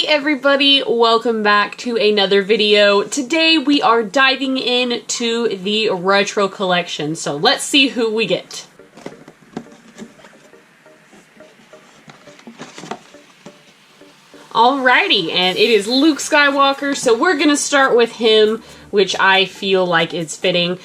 everybody, welcome back to another video. Today we are diving into the retro collection, so let's see who we get. Alrighty, and it is Luke Skywalker, so we're gonna start with him, which I feel like is fitting.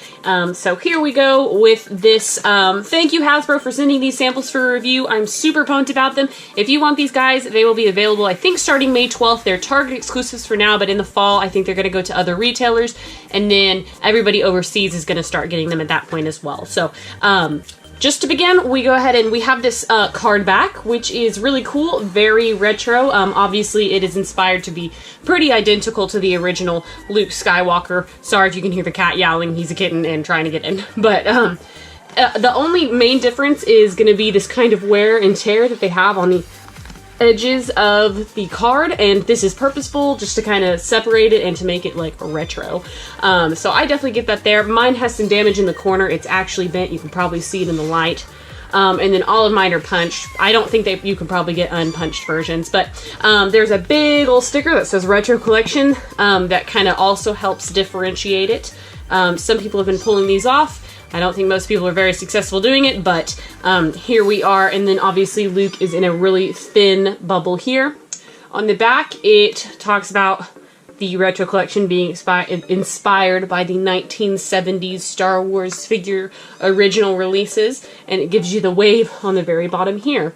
So here we go with this. Thank you, Hasbro, for sending these samples for review. I'm super pumped about them. If you want these guys, they will be available, I think, starting May 12th. They're Target exclusives for now, but in the fall, I think they're going to go to other retailers, and then everybody overseas is going to start getting them at that point as well. So, just to begin, we go ahead and we have this card back, which is really cool, very retro. Obviously, it is inspired to be pretty identical to the original Luke Skywalker. Sorry if you can hear the cat yowling, he's a kitten and trying to get in. But the only main difference is going to be this kind of wear and tear that they have on the edges of the card, and this is purposeful just to kind of separate it and to make it like retro. So I definitely get that there. Mine has some damage in the corner. It's actually bent. You can probably see it in the light. And then all of mine are punched. I don't think you can probably get unpunched versions, but there's a big old sticker that says Retro Collection that kind of also helps differentiate it. Some people have been pulling these off. I don't think most people are very successful doing it, but here we are. And then obviously Luke is in a really thin bubble here. On the back, it talks about the retro collection being inspired by the 1970s Star Wars figure original releases, and it gives you the wave on the very bottom here.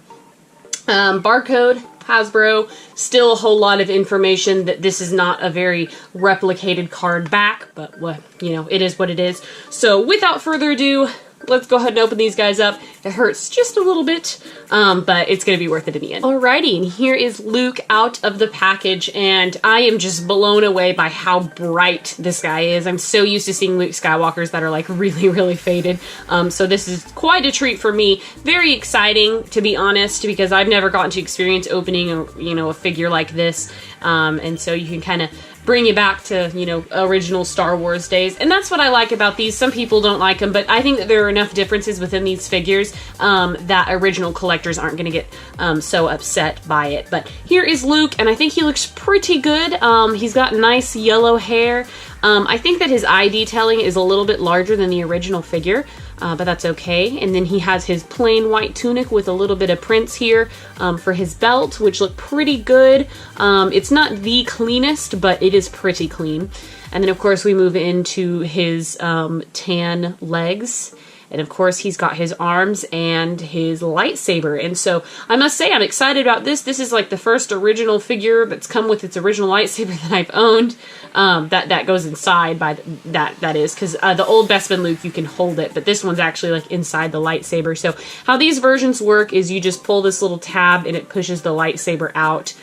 Barcode, Hasbro, still a whole lot of information that this is not a very replicated card back, but it is what it is. So without further ado, let's go ahead and open these guys up. It hurts just a little bit, but it's going to be worth it in the end. Alrighty, and here is Luke out of the package, and I am just blown away by how bright this guy is. I'm so used to seeing Luke Skywalkers that are like really, really faded. So this is quite a treat for me. Very exciting, to be honest, because I've never gotten to experience opening a figure like this. And so you can kind of bring you back to, original Star Wars days. And that's what I like about these. Some people don't like them, but I think that there are enough differences within these figures that original collectors aren't going to get so upset by it. But here is Luke, and I think he looks pretty good. He's got nice yellow hair. I think that his eye detailing is a little bit larger than the original figure, but that's okay. And then he has his plain white tunic with a little bit of prints here for his belt, which look pretty good. It's not the cleanest, but it is pretty clean. And then, of course, we move into his tan legs. And of course, he's got his arms and his lightsaber. And so I must say, I'm excited about this. This is like the first original figure that's come with its original lightsaber that I've owned. That goes inside by that is, because the old Bespin Luke, you can hold it, but this one's actually like inside the lightsaber. So how these versions work is you just pull this little tab and it pushes the lightsaber out.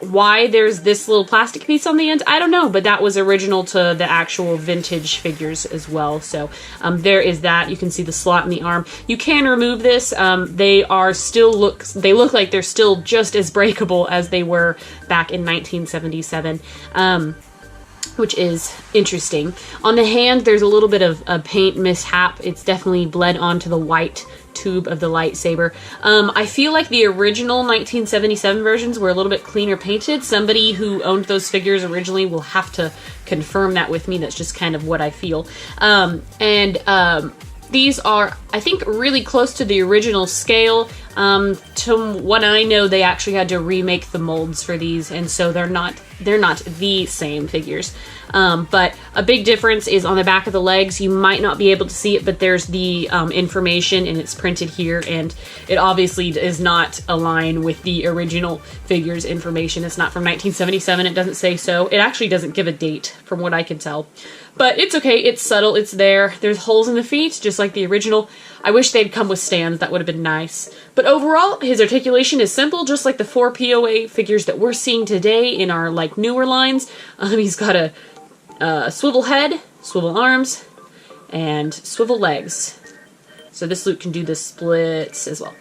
Why there's this little plastic piece on the end, I don't know, but that was original to the actual vintage figures as well. So there is that. You can see the slot in the arm. You can remove this. They look like they're still just as breakable as they were back in 1977. Which is interesting. On the hand, there's a little bit of a paint mishap. It's definitely bled onto the white tube of the lightsaber. I feel like the original 1977 versions were a little bit cleaner painted. Somebody who owned those figures originally will have to confirm that with me. That's just kind of what I feel. These are, I think, really close to the original scale. To what I know, they actually had to remake the molds for these, and so they're not the same figures. But a big difference is on the back of the legs. You might not be able to see it, but there's the information, and it's printed here, and it obviously does not align with the original figure's information. It's not from 1977. It doesn't say so. It actually doesn't give a date, from what I can tell. But it's okay. It's subtle. It's there. There's holes in the feet, just like the original. I wish they'd come with stands. That would have been nice. But overall, his articulation is simple, just like the 4 POA figures that we're seeing today in our newer lines. He's got a swivel head, swivel arms, and swivel legs. So this Luke can do the splits as well.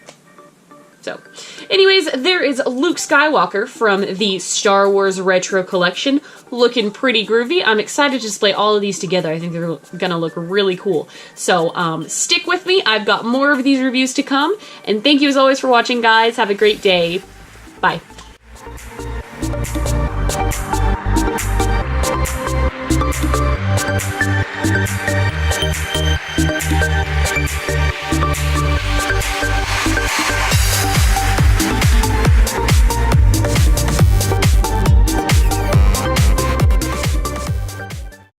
So, anyways, there is Luke Skywalker from the Star Wars Retro Collection, looking pretty groovy. I'm excited to display all of these together. I think they're gonna look really cool. So, stick with me. I've got more of these reviews to come, and thank you as always for watching, guys. Have a great day. Bye.